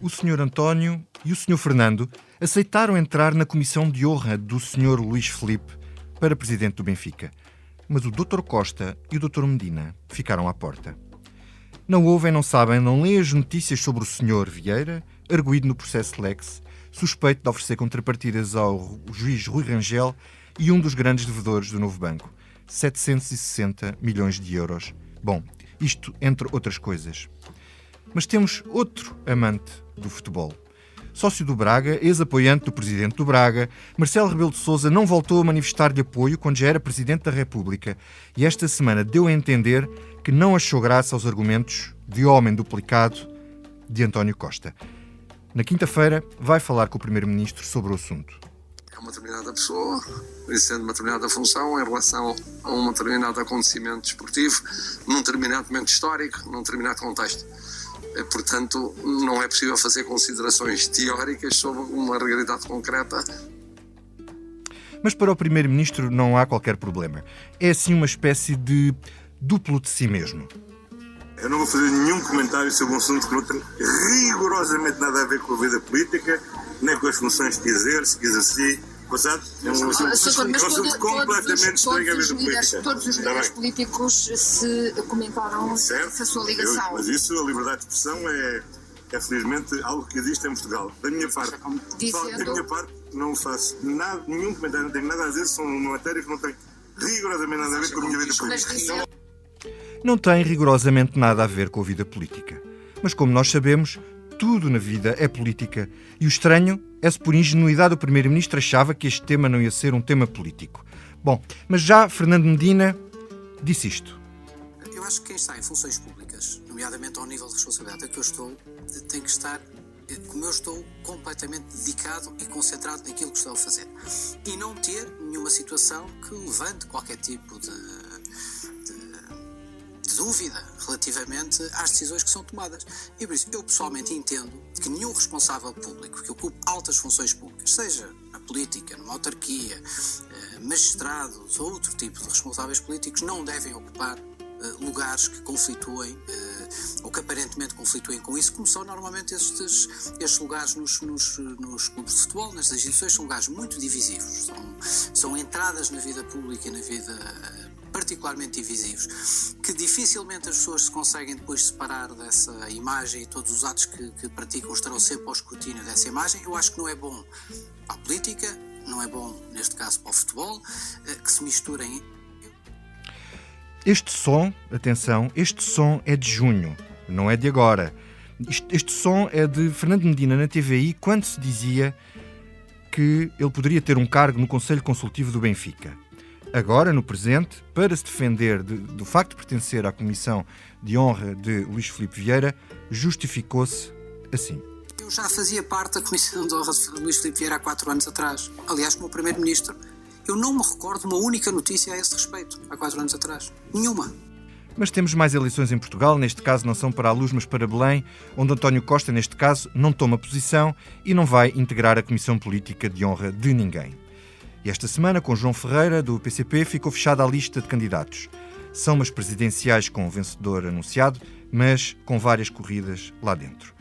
O Sr. António e o Sr. Fernando aceitaram entrar na comissão de honra do Sr. Luís Filipe para presidente do Benfica. Mas o Dr. Costa e o Dr. Medina ficaram à porta. Não ouvem, não sabem, não leem as notícias sobre o Sr. Vieira, arguido no processo Lex, suspeito de oferecer contrapartidas ao juiz Rui Rangel e um dos grandes devedores do novo banco, 760 milhões de euros. Bom, isto entre outras coisas. Mas temos outro amante do futebol. Sócio do Braga, ex-apoiante do presidente do Braga, Marcelo Rebelo de Sousa não voltou a manifestar-lhe apoio quando já era presidente da República e esta semana deu a entender que não achou graça aos argumentos de homem duplicado de António Costa. Na quinta-feira vai falar com o primeiro-ministro sobre o assunto. É uma determinada pessoa, exercendo uma determinada função em relação a um determinado acontecimento desportivo, num determinado momento histórico, num determinado contexto. Portanto, não é possível fazer considerações teóricas sobre uma realidade concreta. Mas para o primeiro-ministro não há qualquer problema. É assim uma espécie de duplo de si mesmo. Eu não vou fazer nenhum comentário sobre um assunto que não tem rigorosamente nada a ver com a vida política, nem com as funções que exerce, que exerci. É um assunto completamente estranho a vida política. Todos os líderes políticos se comentaram certo? A sua ligação. Mas isso, a liberdade de expressão, é felizmente algo que existe em Portugal. Da minha parte, não faço nada, nenhum comentário, não tenho nada a dizer sobre uma matéria que não tem rigorosamente nada a ver com a minha vida política. Não tem rigorosamente nada a ver com a vida política. Mas como nós sabemos, tudo na vida é política. E o estranho é se por ingenuidade o primeiro-ministro achava que este tema não ia ser um tema político. Bom, mas já Fernando Medina disse isto. Eu acho que quem está em funções públicas, nomeadamente ao nível de responsabilidade a que eu estou, tem que estar, como eu estou, completamente dedicado e concentrado naquilo que estou a fazer. E não ter nenhuma situação que levante qualquer tipo de dúvida relativamente às decisões que são tomadas. E por isso, eu pessoalmente entendo que nenhum responsável público que ocupe altas funções públicas, seja na política, numa autarquia, magistrados ou outro tipo de responsáveis políticos, não devem ocupar lugares que conflituem ou que aparentemente conflituem com isso, como são normalmente estes lugares nos clubes de futebol, nas instituições, são lugares muito divisivos, são entradas na vida pública e na vida particularmente divisivos, que dificilmente as pessoas se conseguem depois separar dessa imagem e todos os atos que praticam estarão sempre ao escrutínio dessa imagem. Eu acho que não é bom para a política, não é bom, neste caso, para o futebol, que se misturem. Este som, atenção, este som é de junho, não é de agora. Este som é de Fernando Medina na TVI, quando se dizia que ele poderia ter um cargo no Conselho Consultivo do Benfica. Agora, no presente, para se defender do facto de pertencer à Comissão de Honra de Luís Filipe Vieira, justificou-se assim. Eu já fazia parte da Comissão de Honra de Luís Filipe Vieira há 4 anos atrás. Aliás, como Primeiro-Ministro. Eu não me recordo uma única notícia a esse respeito, há 4 anos atrás. Nenhuma. Mas temos mais eleições em Portugal, neste caso não são para a Luz, mas para Belém, onde António Costa, neste caso, não toma posição e não vai integrar a Comissão Política de Honra de ninguém. E esta semana, com João Ferreira, do PCP, ficou fechada a lista de candidatos. São umas presidenciais com um vencedor anunciado, mas com várias corridas lá dentro.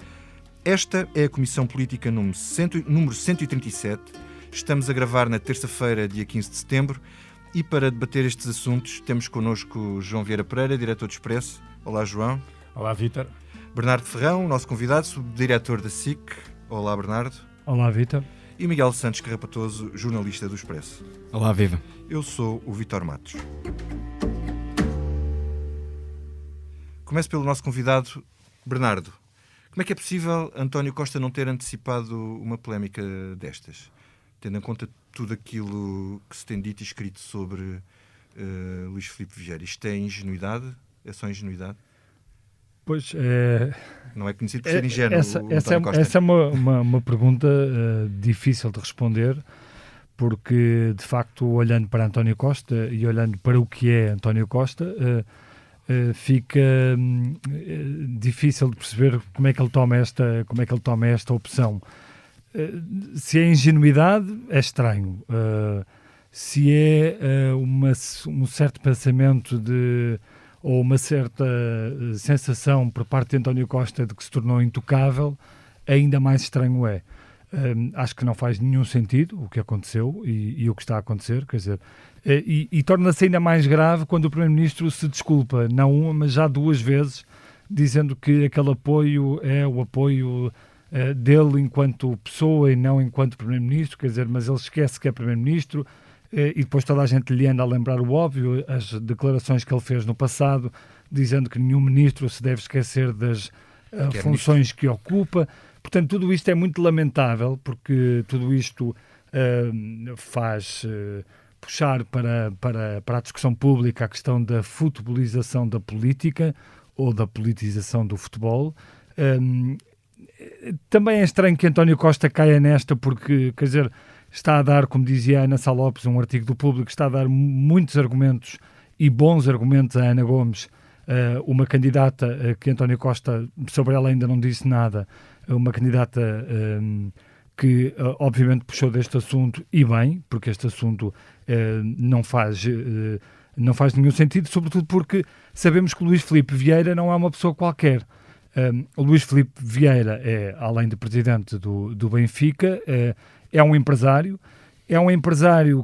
Esta é a Comissão Política número 137. Estamos a gravar na terça-feira, dia 15 de setembro, e para debater estes assuntos temos connosco João Vieira Pereira, diretor do Expresso. Olá, João. Olá, Vítor. Bernardo Ferrão, nosso convidado, subdiretor da SIC. Olá, Bernardo. Olá, Vítor. E Miguel Santos Carrapatoso, jornalista do Expresso. Olá, viva. Eu sou o Vítor Matos. Começo pelo nosso convidado, Bernardo. Como é que é possível António Costa não ter antecipado uma polémica destas? Tendo em conta tudo aquilo que se tem dito e escrito sobre Luís Filipe Vieira. Isto é ingenuidade? É só ingenuidade? Pois não é conhecido por ser ingênuo. Essa é uma pergunta difícil de responder, porque de facto, olhando para António Costa e olhando para o que é António Costa, fica difícil de perceber como é que ele toma esta opção. Se é ingenuidade, é estranho. Se é um certo pensamento ou uma certa sensação por parte de António Costa de que se tornou intocável, ainda mais estranho é. Acho que não faz nenhum sentido o que aconteceu e o que está a acontecer, quer dizer, e torna-se ainda mais grave quando o Primeiro-Ministro se desculpa, não uma, mas já 2 vezes, dizendo que aquele apoio é o apoio dele enquanto pessoa e não enquanto Primeiro-Ministro, quer dizer, mas ele esquece que é Primeiro-Ministro, e depois toda a gente lhe anda a lembrar o óbvio, as declarações que ele fez no passado, dizendo que nenhum Ministro se deve esquecer das funções que ocupa. Portanto, tudo isto é muito lamentável, porque tudo isto faz puxar para a discussão pública a questão da futebolização da política ou da politização do futebol. Também é estranho que António Costa caia nesta, porque, quer dizer, está a dar, como dizia a Ana Sá Lopes, um artigo do Público, está a dar muitos argumentos e bons argumentos a Ana Gomes, uma candidata que António Costa, sobre ela ainda não disse nada, uma candidata que obviamente puxou deste assunto, e bem, porque este assunto não faz nenhum sentido, sobretudo porque sabemos que o Luís Filipe Vieira não é uma pessoa qualquer. O Luís Filipe Vieira é, além de presidente do Benfica, é um empresário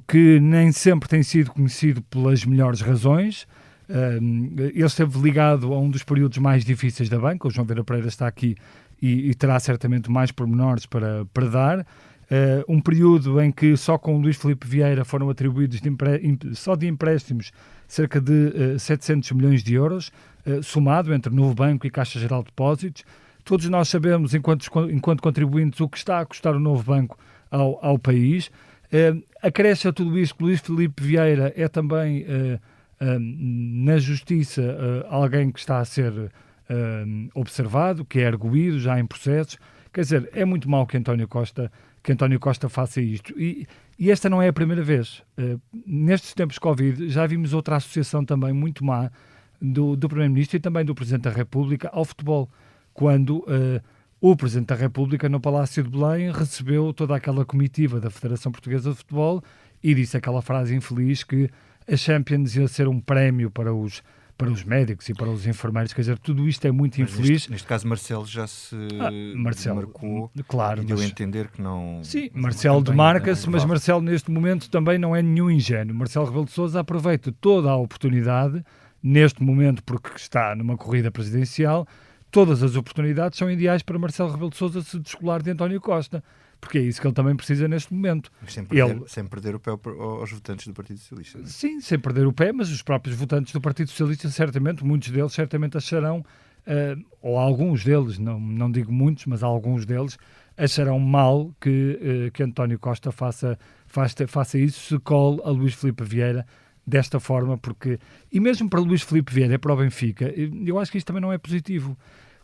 que nem sempre tem sido conhecido pelas melhores razões. Ele esteve ligado a um dos períodos mais difíceis da banca. O João Vieira Pereira está aqui e terá certamente mais pormenores para dar. Um período em que só com o Luís Filipe Vieira foram atribuídos só de empréstimos cerca de 700 milhões de euros, somado entre Novo Banco e Caixa Geral de Depósitos. Todos nós sabemos, enquanto contribuintes, o que está a custar o Novo Banco ao país. Acresce a tudo isto que Luís Filipe Vieira é também, na Justiça, alguém que está a ser observado, que é arguído, já em processos. Quer dizer, é muito mau que António Costa faça isto. E esta não é a primeira vez. Nestes tempos de Covid, já vimos outra associação também muito má do Primeiro-Ministro e também do Presidente da República ao futebol, quando o Presidente da República, no Palácio de Belém, recebeu toda aquela comitiva da Federação Portuguesa de Futebol e disse aquela frase infeliz que a Champions ia ser um prémio para os médicos e para os enfermeiros. Quer dizer, tudo isto é muito infeliz. Neste caso, Marcelo já se marcou, claro, e deu a entender que não... Sim, Marcelo demarca-se, mas Marcelo neste momento também não é nenhum ingênuo. Marcelo Rebelo de Sousa aproveita toda a oportunidade, neste momento, porque está numa corrida presidencial. Todas as oportunidades são ideais para Marcelo Rebelo de Sousa se descolar de António Costa, porque é isso que ele também precisa neste momento. Mas sem perder o pé aos votantes do Partido Socialista. Não é? Sim, sem perder o pé, mas os próprios votantes do Partido Socialista, certamente, muitos deles certamente acharão, ou alguns deles, não digo muitos, mas alguns deles, acharão mal que António Costa faça isso, se cole a Luís Filipe Vieira desta forma, porque, e mesmo para Luís Filipe Vieira, para o Benfica, eu acho que isto também não é positivo,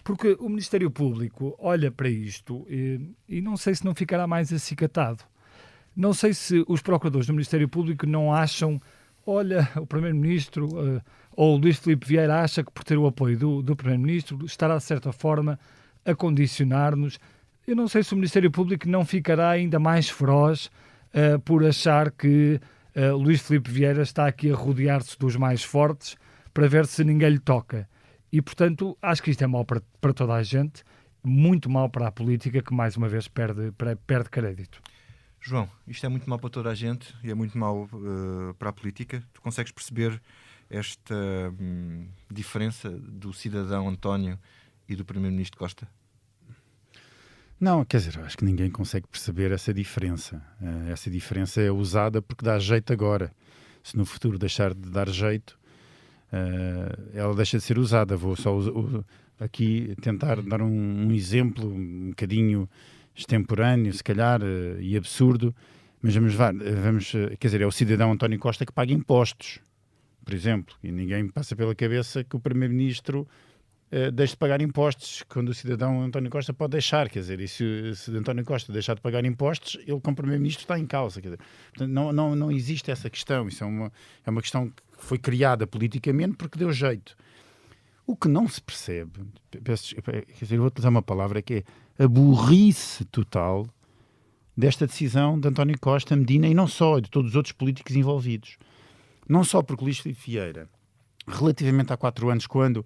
porque o Ministério Público olha para isto e não sei se não ficará mais acicatado. Não sei se os procuradores do Ministério Público não acham, olha, o Primeiro-Ministro ou o Luís Filipe Vieira acha que por ter o apoio do Primeiro-Ministro estará de certa forma a condicionar-nos. Eu não sei se o Ministério Público não ficará ainda mais feroz por achar que Luís Filipe Vieira está aqui a rodear-se dos mais fortes para ver se ninguém lhe toca. E, portanto, acho que isto é mau para toda a gente, muito mau para a política, que mais uma vez perde crédito. João, isto é muito mau para toda a gente e é muito mau para a política. Tu consegues perceber esta diferença do cidadão António e do Primeiro-Ministro Costa? Não, quer dizer, acho que ninguém consegue perceber essa diferença. Essa diferença é usada porque dá jeito agora. Se no futuro deixar de dar jeito, ela deixa de ser usada. Vou só aqui tentar dar um exemplo um bocadinho extemporâneo, se calhar, e absurdo, mas vamos, quer dizer, é o cidadão António Costa que paga impostos, por exemplo, e ninguém passa pela cabeça que o Primeiro-Ministro deixe de pagar impostos, quando o cidadão António Costa pode deixar, quer dizer, e se António Costa deixar de pagar impostos, ele como Primeiro-Ministro está em causa, quer dizer, portanto, não existe essa questão, isso é uma questão que foi criada politicamente porque deu jeito. O que não se percebe, quer dizer, eu vou utilizar uma palavra que é a burrice total desta decisão de António Costa, Medina, e não só, de todos os outros políticos envolvidos. Não só porque Luís Filipe Vieira, relativamente há 4 anos, quando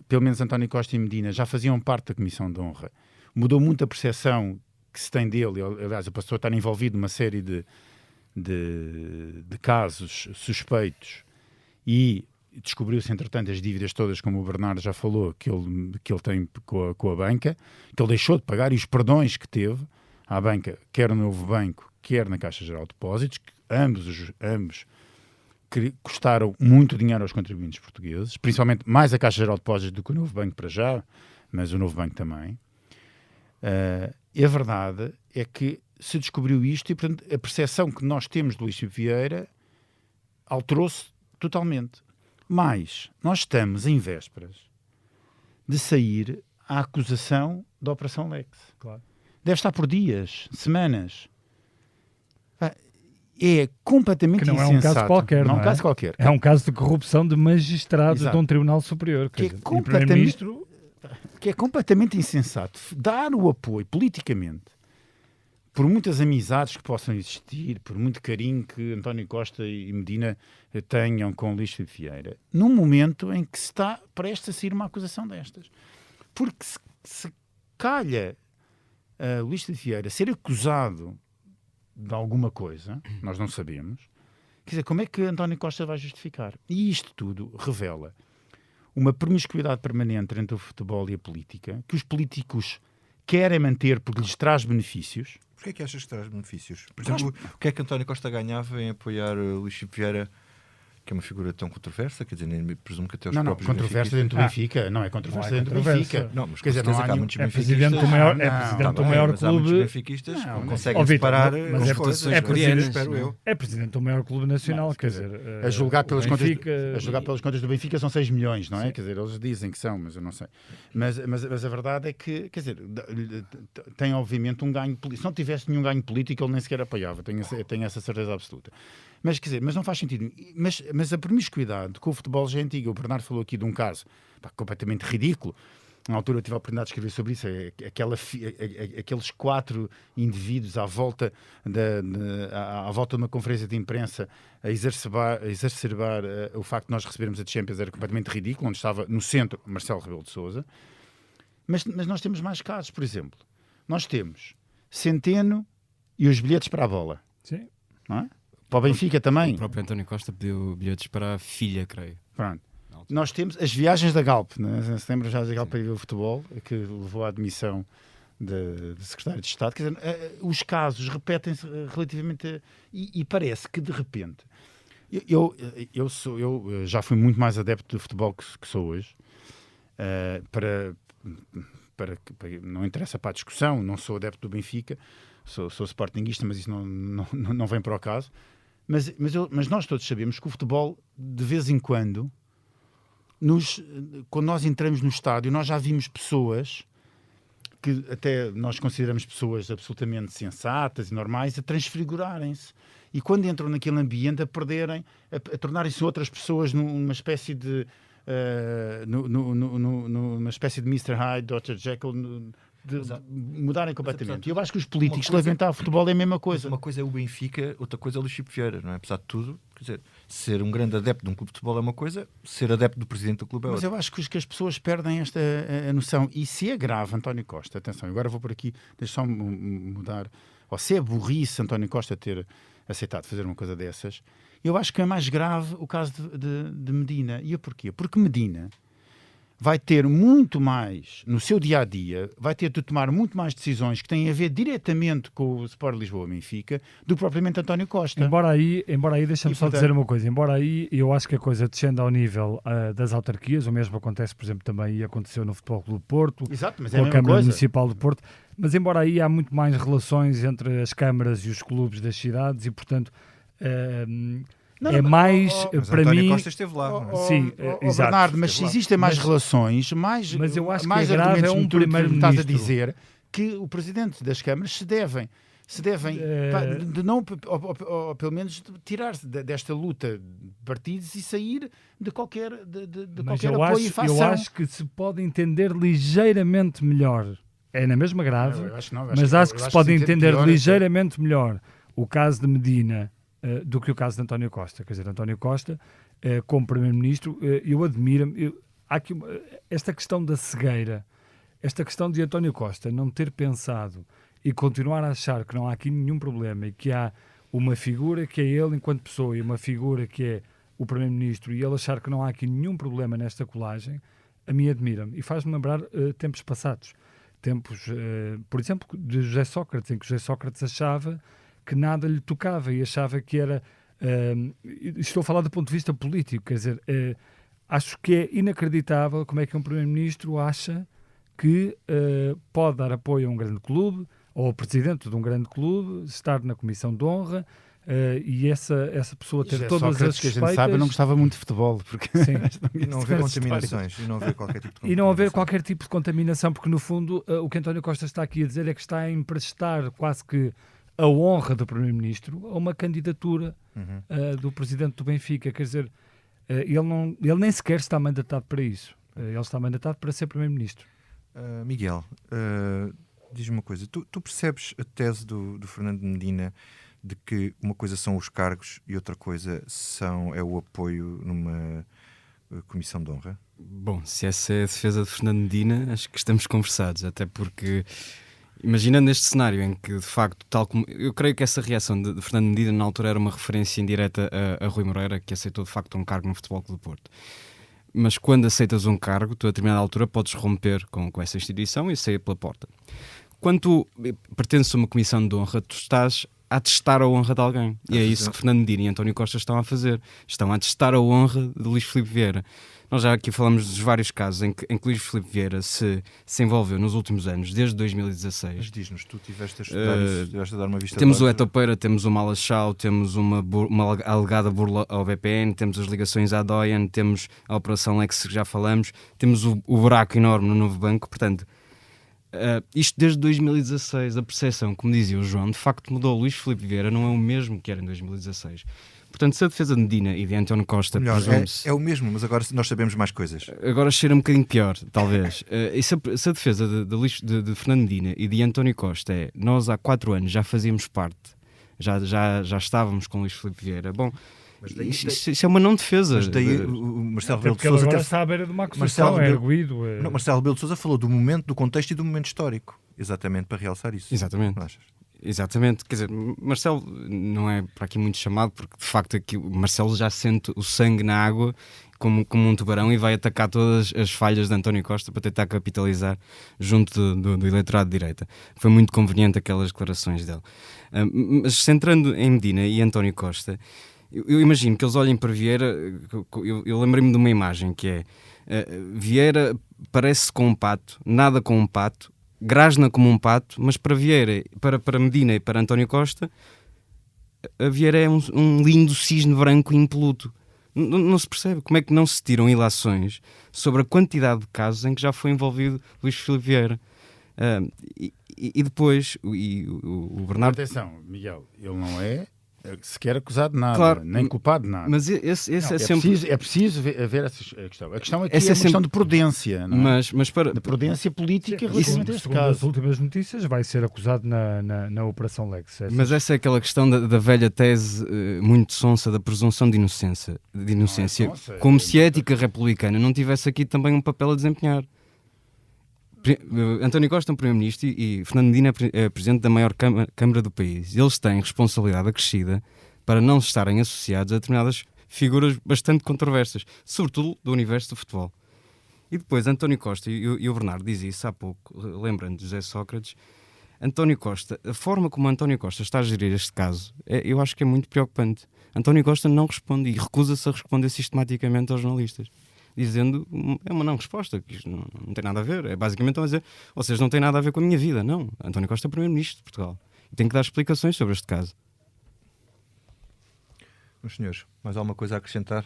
pelo menos António Costa e Medina já faziam parte da Comissão de Honra, mudou muito a percepção que se tem dele. Aliás, ele passou a estar envolvido numa série de casos suspeitos e descobriu-se, entretanto, as dívidas todas, como o Bernardo já falou, que ele tem com a banca, que ele deixou de pagar, e os perdões que teve à banca, quer no Novo Banco, quer na Caixa Geral de Depósitos, que ambos que custaram muito dinheiro aos contribuintes portugueses, principalmente mais a Caixa Geral de Depósitos do que o Novo Banco para já, mas o Novo Banco também. A verdade é que se descobriu isto e, portanto, a percepção que nós temos do Luís Filipe Vieira alterou-se totalmente. Mas nós estamos em vésperas de sair a acusação da Operação Lex. Claro. Deve estar por dias, semanas. É completamente que não insensato. É um caso qualquer, não é um caso qualquer. É um caso de corrupção de magistrados Exato. de um Tribunal Superior. Que é completamente insensato dar o apoio politicamente, por muitas amizades que possam existir, por muito carinho que António Costa e Medina tenham com Luís Filipe Vieira, num momento em que se está prestes a sair uma acusação destas. Porque se calha Luís Filipe Vieira ser acusado de alguma coisa, nós não sabemos, quer dizer, como é que António Costa vai justificar? E isto tudo revela uma promiscuidade permanente entre o futebol e a política, que os políticos querem manter porque lhes traz benefícios. Porquê é que achas que traz benefícios? Por exemplo, o que é que António Costa ganhava em apoiar Luís Filipe Vieira, que é uma figura tão controversa? Quer dizer, nem presumo que até os próprios controversa dentro do Benfica. Não é controversa dentro do Benfica. Não, mas quer dizer, não há muitos benfiquistas. Presidente do maior mas há muitos clube. benfiquistas que não conseguem separar as coisas. Espero eu. É presidente do maior clube nacional, quer dizer, a julgar pelas contas do Benfica são 6 milhões, não é? Sim. Quer dizer, eles dizem que são, mas eu não sei. Mas a verdade é que, quer dizer, tem obviamente um ganho político. Se não tivesse nenhum ganho político, ele nem sequer apoiava. Tenho essa certeza absoluta. Mas, quer dizer, mas não faz sentido. Mas a promiscuidade com o futebol já é antiga. O Bernardo falou aqui de um caso completamente ridículo. Na altura eu tive a oportunidade de escrever sobre isso. Aqueles 4 indivíduos à volta de uma conferência de imprensa a exacerbar o facto de nós recebermos a Champions era completamente ridículo, onde estava no centro Marcelo Rebelo de Sousa. Mas nós temos mais casos, por exemplo. Nós temos Centeno e os bilhetes para a bola. Sim. Não é? Para o Benfica também. O próprio António Costa pediu bilhetes para a filha, creio. Pronto. Nós temos as viagens da Galp, né? Se lembra já da Galp para ir ver o futebol, que levou à admissão de secretário de Estado. Quer dizer, os casos repetem-se relativamente e parece que de repente eu já fui muito mais adepto do futebol que sou hoje. Não interessa para a discussão, não sou adepto do Benfica, sou sportinguista, mas isso não vem para o caso. Mas nós todos sabemos que o futebol, de vez em quando, quando nós entramos no estádio, nós já vimos pessoas que até nós consideramos pessoas absolutamente sensatas e normais a transfigurarem-se. E quando entram naquele ambiente, a perderem, a tornarem-se outras pessoas numa espécie de numa espécie de Mr. Hyde, Dr. Jekyll, de mudarem completamente. E eu acho que os políticos levantar o futebol é a mesma coisa. Uma coisa é o Benfica, outra coisa é o Luís Filipe Vieira, não é? Apesar de tudo, quer dizer, ser um grande adepto de um clube de futebol é uma coisa, ser adepto do presidente do clube é outra. Mas eu acho que as pessoas perdem esta a noção. E se é grave, António Costa, atenção, agora vou por aqui, deixa só mudar, ou se é burrice António Costa ter aceitado fazer uma coisa dessas, eu acho que é mais grave o caso de Medina. E porquê? Porque Medina vai ter muito mais, no seu dia-a-dia, vai ter de tomar muito mais decisões que têm a ver diretamente com o Sport Lisboa-Benfica do que propriamente António Costa. Embora aí deixa-me só dizer uma coisa, embora aí eu acho que a coisa descenda ao nível das autarquias, o mesmo acontece, por exemplo, também aconteceu no Futebol Clube do Porto, exato, mas com a Câmara Municipal do Porto, mas embora aí há muito mais relações entre as câmaras e os clubes das cidades e, portanto... mais, para António mim... Costa esteve lá. Sim, exato. Bernardo, mas se existem mais relações, mas eu acho mais que é grave argumentos é primeiro-ministro. estás a dizer que o presidente das câmaras se devem de não, ou pelo menos tirar-se desta luta de partidos e sair de qualquer apoio e fação. Eu acho que se pode entender ligeiramente melhor. É na mesma grave, mas acho que se pode entender ligeiramente melhor o caso de Medina do que o caso de António Costa. Quer dizer, António Costa, como Primeiro-Ministro, eu admiro-me. Há aqui esta questão da cegueira esta questão de António Costa não ter pensado e continuar a achar que não há aqui nenhum problema e que há uma figura que é ele enquanto pessoa e uma figura que é o Primeiro-Ministro, e ele achar que não há aqui nenhum problema nesta colagem, a mim admira-me e faz-me lembrar tempos passados. Tempos, por exemplo, de José Sócrates, em que José Sócrates achava que nada lhe tocava e achava que era... estou a falar do ponto de vista político, quer dizer, acho que é inacreditável como é que um Primeiro-Ministro acha que pode dar apoio a um grande clube, ou ao presidente de um grande clube, estar na comissão de honra, e essa pessoa ter todas Sócrates, as suspeitas... que a gente sabe, não gostava muito de futebol. Porque E não haver contaminações, e não haver qualquer tipo de contaminação. E não haver qualquer tipo de contaminação, porque no fundo o que António Costa está aqui a dizer é que está a emprestar quase que a honra do Primeiro-Ministro a uma candidatura do Presidente do Benfica. Quer dizer, ele nem sequer está mandatado para isso. Ele está mandatado para ser Primeiro-Ministro. Miguel, diz-me uma coisa. Tu percebes a tese do Fernando Medina de que uma coisa são os cargos e outra coisa é o apoio numa comissão de honra? Bom, se essa é a defesa de Fernando Medina, acho que estamos conversados, até porque, imaginando este cenário em que, de facto, tal como... Eu creio que essa reação de Fernando Medina na altura era uma referência indireta a Rui Moreira, que aceitou, de facto, um cargo no Futebol Clube do Porto. Mas quando aceitas um cargo, tu a determinada altura podes romper com essa instituição e sair pela porta. Quando tu pertences a uma comissão de honra, tu estás a testar a honra de alguém. E é isso que Fernando Medina e António Costa estão a fazer. Estão a testar a honra de Luís Filipe Vieira. Nós já aqui falamos dos vários casos em que Luís Filipe Vieira se envolveu nos últimos anos, desde 2016. Mas diz-nos, tu estiveste a estudar isso, estiveste a dar uma vista. Temos o Etopeira, temos o Malachau, temos uma alegada burla ao BPN, temos as ligações à Doyen, temos a Operação Lex, que já falamos, temos o buraco enorme no novo banco. Portanto, isto desde 2016, a percepção, como dizia o João, de facto mudou. Luís Filipe Vieira não é o mesmo que era em 2016. Portanto, se a defesa de Medina e de António Costa... Melhor, é o mesmo, mas agora nós sabemos mais coisas. Agora cheira um bocadinho pior, talvez. E se a defesa de Fernando Medina e de António Costa é... Nós há 4 anos já fazíamos parte, já estávamos com Luís Filipe Vieira. Bom, isso é uma não defesa. Mas daí o Marcelo Rebelo de Sousa Sousa... agora está à beira de uma acusação, é arguído. Não, Marcelo Rebelo de Sousa falou do momento, do contexto e do momento histórico. Exatamente, para realçar isso. Exatamente. Não achas? Exatamente, quer dizer, Marcelo não é para aqui muito chamado, porque de facto aqui o Marcelo já sente o sangue na água como um tubarão e vai atacar todas as falhas de António Costa para tentar capitalizar junto do eleitorado de direita. Foi muito conveniente aquelas declarações dele. Mas centrando em Medina e António Costa, eu imagino que eles olhem para Vieira. Eu lembrei-me de uma imagem que é Vieira parece com um pato, nada com um pato, grasna como um pato, mas para Vieira, para Medina e para António Costa, a Vieira é um lindo cisne branco impoluto. Não se percebe como é que não se tiram ilações sobre a quantidade de casos em que já foi envolvido Luís Filipe Vieira. E depois o Bernardo... Atenção, Miguel, ele não é sequer acusado de nada, claro, nem culpado de nada. Mas esse não, é sempre... É preciso ver essa questão. A questão aqui é uma questão de prudência, não é? De prudência política relativamente a este caso. As últimas notícias vai ser acusado na Operação Lex. Mas essa é aquela questão da velha tese muito sonsa da presunção de inocência. Como se a ética republicana não tivesse aqui também um papel a desempenhar. António Costa é um Primeiro-Ministro e Fernando Medina é Presidente da maior Câmara do país. Eles têm responsabilidade acrescida para não estarem associados a determinadas figuras bastante controversas, sobretudo do universo do futebol. E depois António Costa, e o Bernardo diz isso há pouco, lembrando de José Sócrates, António Costa, a forma como António Costa está a gerir este caso, eu acho que é muito preocupante. António Costa não responde e recusa-se a responder sistematicamente aos jornalistas, dizendo, é uma não resposta, que isto não tem nada a ver. É basicamente estão a dizer, vocês não têm nada a ver com a minha vida. Não, António Costa é Primeiro-Ministro de Portugal e tem que dar explicações sobre este caso. Meus senhores, mais alguma coisa a acrescentar?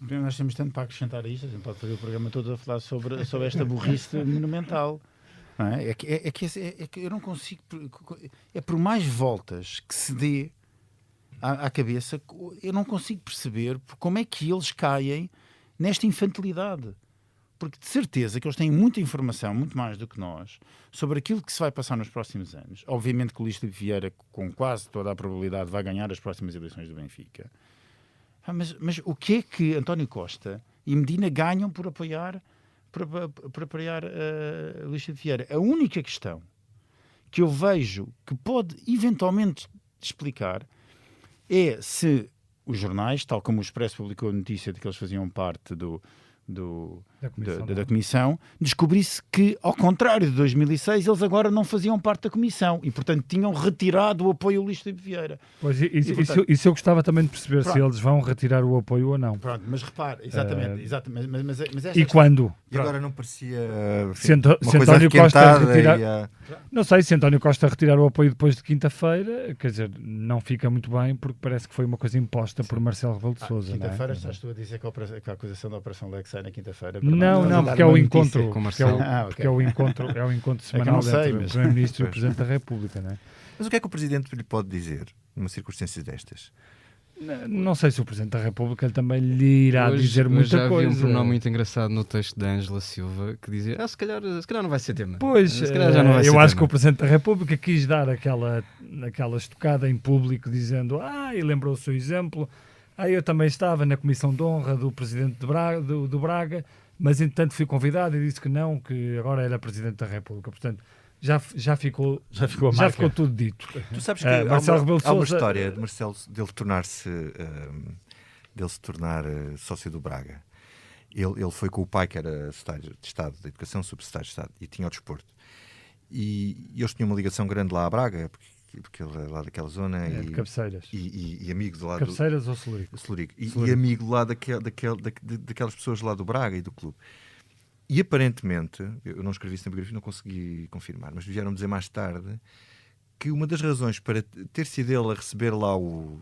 Nós temos tanto para acrescentar a isto, a gente pode fazer o programa todo a falar sobre esta burrice monumental. Não é? É que eu não consigo, é por mais voltas que se dê à cabeça, eu não consigo perceber como é que eles caem nesta infantilidade. Porque de certeza que eles têm muita informação, muito mais do que nós, sobre aquilo que se vai passar nos próximos anos. Obviamente que o Luís Filipe Vieira, com quase toda a probabilidade, vai ganhar as próximas eleições do Benfica. Mas o que é que António Costa e Medina ganham por apoiar para apoiar Luís Filipe Vieira. A única questão que eu vejo que pode eventualmente explicar é se os jornais, tal como o Expresso publicou a notícia de que eles faziam parte da Comissão, descobrisse que, ao contrário de 2006, eles agora não faziam parte da Comissão e, portanto, tinham retirado o apoio ao Luís Filipe Vieira. Pois, isso eu gostava também de perceber, pronto, se eles vão retirar o apoio ou não. Pronto, mas repare, exatamente. Mas e quando? E agora não parecia se uma coisa António Costa retirar... Não sei, se António Costa retirar o apoio depois de quinta-feira, quer dizer, não fica muito bem, porque parece que foi uma coisa imposta por Marcelo Rebelo de Sousa. Quinta-feira estás tu a dizer que a acusação da Operação Lex sai na quinta-feira? Não, porque é o encontro, porque é o encontro semanal entre o Primeiro-Ministro e o Presidente da República, não é? Mas o que é que o Presidente lhe pode dizer numa circunstância destas? Não sei se o Presidente da República também lhe irá dizer muita já coisa. Havia um pronome muito engraçado no texto da Ângela Silva que dizia, se calhar não vai ser tema. Pois, se calhar já não vai ser eu acho tema. que o Presidente da República quis dar aquela estocada em público dizendo, e lembrou o seu exemplo, eu também estava na Comissão de Honra do Presidente do Braga, mas entretanto fui convidado e disse que não, que agora era Presidente da República. Portanto, já ficou tudo dito. Tu sabes que há uma história de Marcelo dele se tornar sócio do Braga. Ele foi com o pai, que era secretário de Estado da Educação, subsecretário de Estado, e tinha o desporto. E eles tinham uma ligação grande lá a Braga, porque ele é lá daquela zona. De Cabeceiras. E amigo de lá Cabeceiras ou Celurico? Celurico. E amigo lá daquelas pessoas lá do Braga e do clube. E aparentemente, eu não escrevi isso na biografia, não consegui confirmar, mas vieram dizer mais tarde que uma das razões para ter sido ele a receber lá ele,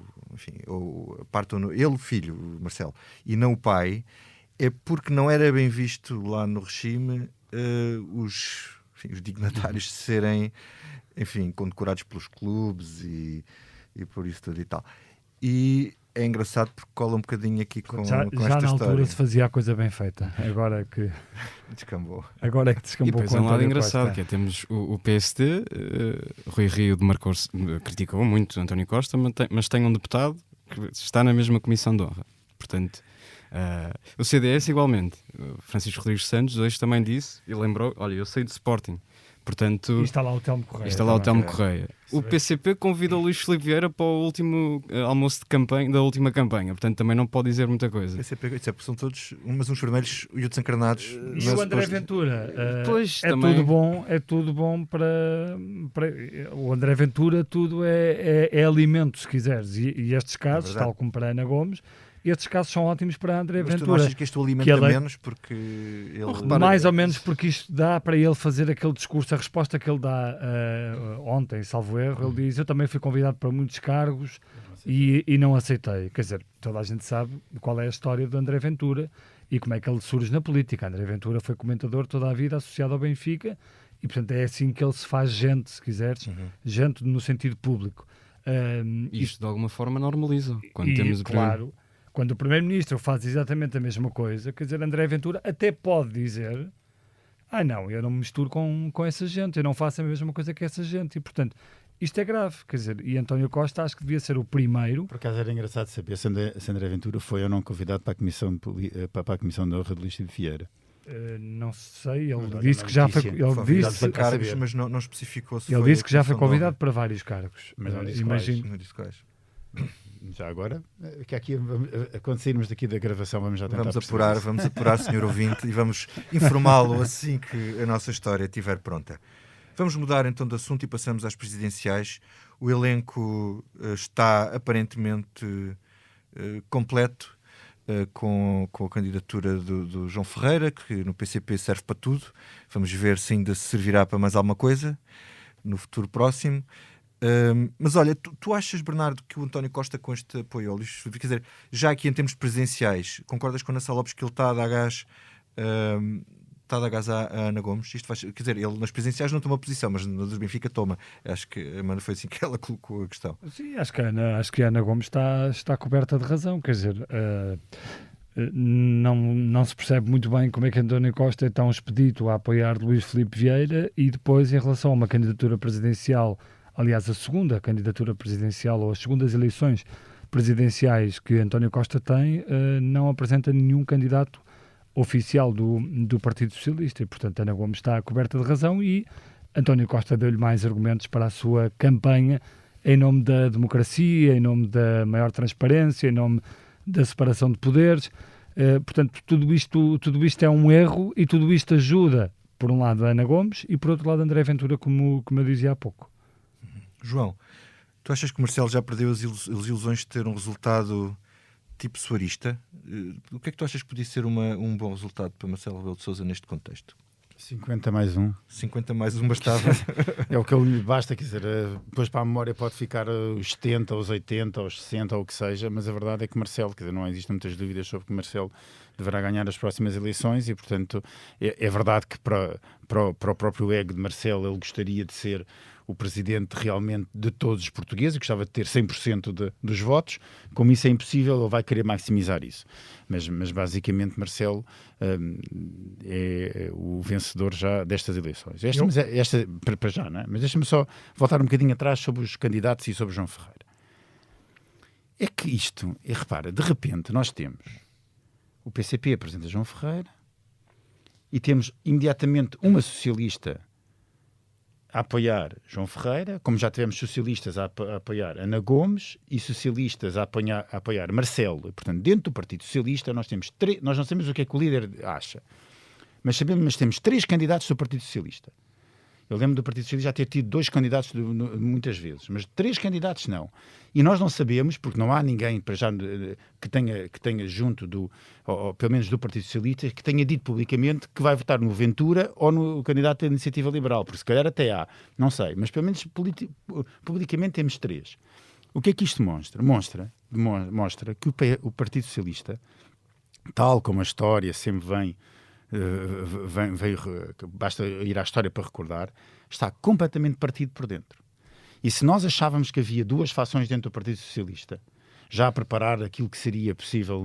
o filho, o Marcelo, e não o pai, é porque não era bem visto lá no regime os dignatários serem, condecorados pelos clubes e por isso tudo e tal. E é engraçado porque cola um bocadinho aqui com esta história. Já na altura se fazia a coisa bem feita. Agora é que descambou. Agora é que descambou. E depois é um lado engraçado, que é, temos o PSD, Rui Rio criticou muito António Costa, mas tem um deputado que está na mesma Comissão de Honra. Portanto, o CDS igualmente. Francisco Rodrigues Santos hoje também disse e lembrou, olha, eu sei de Sporting. Portanto, e está lá o Telmo Correia. O PCP convidou o Luís Filipe Vieira para o último almoço de campanha, da última campanha. Portanto, também não pode dizer muita coisa. O PCP, são todos uns vermelhos e outros encarnados. E o André Ventura? Também... tudo bom para... O André Ventura tudo é alimento, se quiseres. E estes casos, tal como para a Ana Gomes, estes casos são ótimos para André Ventura. Mas tu não achas que este o alimenta menos porque ele... Mais ou menos porque isto dá para ele fazer aquele discurso, a resposta que ele dá ontem, salvo erro, ele diz, eu também fui convidado para muitos cargos e não aceitei. Quer dizer, toda a gente sabe qual é a história do André Ventura e como é que ele surge na política. André Ventura foi comentador toda a vida associado ao Benfica e, portanto, é assim que ele se faz gente, se quiseres, gente no sentido público. Isto, de alguma forma, normaliza. Claro... Quando o Primeiro-Ministro faz exatamente a mesma coisa, quer dizer, André Ventura até pode dizer não, eu não me misturo com essa gente, eu não faço a mesma coisa que essa gente. E, portanto, isto é grave. Quer dizer, e António Costa acho que devia ser o primeiro... Por acaso era engraçado saber se André Ventura foi ou não convidado para a Comissão de Honra de Luís Filipe Vieira. Não sei, ele disse que já foi... Ele disse cargos, mas não especificou se ele disse que já foi convidado para vários cargos. Mas não disse quais. Já agora, que aqui, quando sairmos daqui da gravação, vamos já tentar vamos apurar, senhor ouvinte, e vamos informá-lo assim que a nossa história estiver pronta. Vamos mudar então de assunto e passamos às presidenciais. O elenco está aparentemente completo, com a candidatura do João Ferreira, que no PCP serve para tudo. Vamos ver se ainda se servirá para mais alguma coisa no futuro próximo. Mas olha, tu achas, Bernardo, que o António Costa, com este apoio ao Luís Filipe, quer dizer, já aqui em termos presidenciais, concordas com a Ana Sá Lopes que ele está a dar gás à Ana Gomes? Quer dizer, ele nas presidenciais não toma posição, mas na dos Benfica toma. Acho que a Amanda foi assim que ela colocou a questão. Sim, acho que a Ana Gomes está coberta de razão, quer dizer... Não se percebe muito bem como é que António Costa é tão expedito a apoiar Luís Filipe Vieira e depois, em relação a uma candidatura presidencial, aliás, a segunda candidatura presidencial ou as segundas eleições presidenciais que António Costa tem, não apresenta nenhum candidato oficial do Partido Socialista, e portanto Ana Gomes está coberta de razão e António Costa deu-lhe mais argumentos para a sua campanha em nome da democracia, em nome da maior transparência, em nome da separação de poderes. Portanto, tudo isto é um erro e tudo isto ajuda, por um lado, a Ana Gomes e, por outro lado, André Ventura, como eu dizia há pouco. João, tu achas que o Marcelo já perdeu as ilusões de ter um resultado tipo soarista? O que é que tu achas que podia ser um bom resultado para Marcelo Rebelo de Sousa neste contexto? 50 mais 1. 50 mais 1 bastava. É o que lhe basta, quer dizer, depois para a memória pode ficar os 70, os 80, os 60 ou o que seja, mas a verdade é que Marcelo, quer dizer, não existem muitas dúvidas sobre que Marcelo deverá ganhar as próximas eleições e, portanto, é verdade que para o próprio ego de Marcelo ele gostaria de ser o presidente realmente de todos os portugueses e gostava de ter 100% dos votos. Como isso é impossível, ele vai querer maximizar isso. Mas basicamente Marcelo é o vencedor já destas eleições. Esta para já, não é? Mas deixa-me só voltar um bocadinho atrás sobre os candidatos e sobre João Ferreira. É que isto, repara, de repente nós temos o PCP apresenta João Ferreira e temos imediatamente uma socialista a apoiar João Ferreira, como já tivemos socialistas a apoiar Ana Gomes e socialistas a apoiar Marcelo. Portanto, dentro do Partido Socialista nós não sabemos o que é que o líder acha, mas temos 3 candidatos do Partido Socialista. Eu lembro do Partido Socialista já ter tido 2 candidatos muitas vezes, mas 3 candidatos não. E nós não sabemos, porque não há ninguém para já que tenha junto ou pelo menos do Partido Socialista, que tenha dito publicamente que vai votar no Ventura ou no candidato da Iniciativa Liberal, porque se calhar até há, não sei, mas pelo menos publicamente temos 3. O que é que isto mostra? Mostra que o Partido Socialista, tal como a história sempre basta ir à história para recordar, está completamente partido por dentro. E se nós achávamos que havia 2 fações dentro do Partido Socialista, já a preparar aquilo que seria possível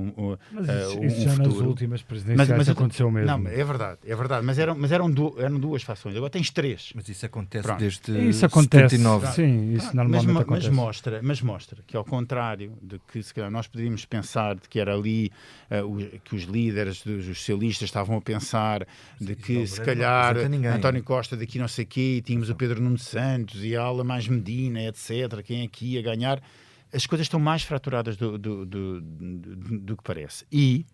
mas isso já futuro. Nas últimas presidenciais aconteceu mesmo. Não, é verdade, mas eram 2 fações, agora tens 3. Mas isso acontece Pronto. desde isso acontece, 79. Sim, isso normalmente acontece. Mas mostra que, ao contrário de que se calhar nós poderíamos pensar de que era ali que os líderes dos socialistas estavam a pensar de que se calhar António Costa daqui não sei o quê, e tínhamos o Pedro Nuno Santos e a ala mais Medina, etc., quem aqui ia ganhar. As coisas estão mais fraturadas do que parece. E,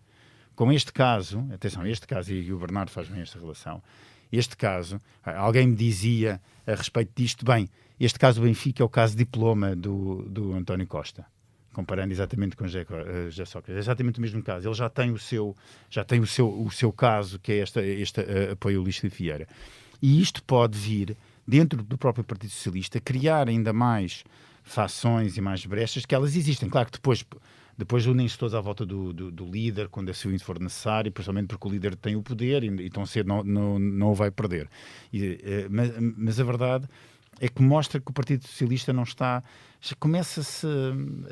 com este caso, atenção, e o Bernardo faz bem esta relação, este caso, alguém me dizia a respeito disto, bem, este caso do Benfica é o caso diploma do António Costa, comparando exatamente com José Sócrates. É exatamente o mesmo caso. Ele já tem o seu caso, que é este apoio ao Luís Filipe Vieira. E isto pode vir, dentro do próprio Partido Socialista, criar ainda mais fações e mais brechas, que elas existem. Claro que depois unem-se todos à volta do líder, quando assim for necessário, principalmente porque o líder tem o poder e tão cedo não o vai perder. Mas a verdade é que mostra que o Partido Socialista não está... Começa-se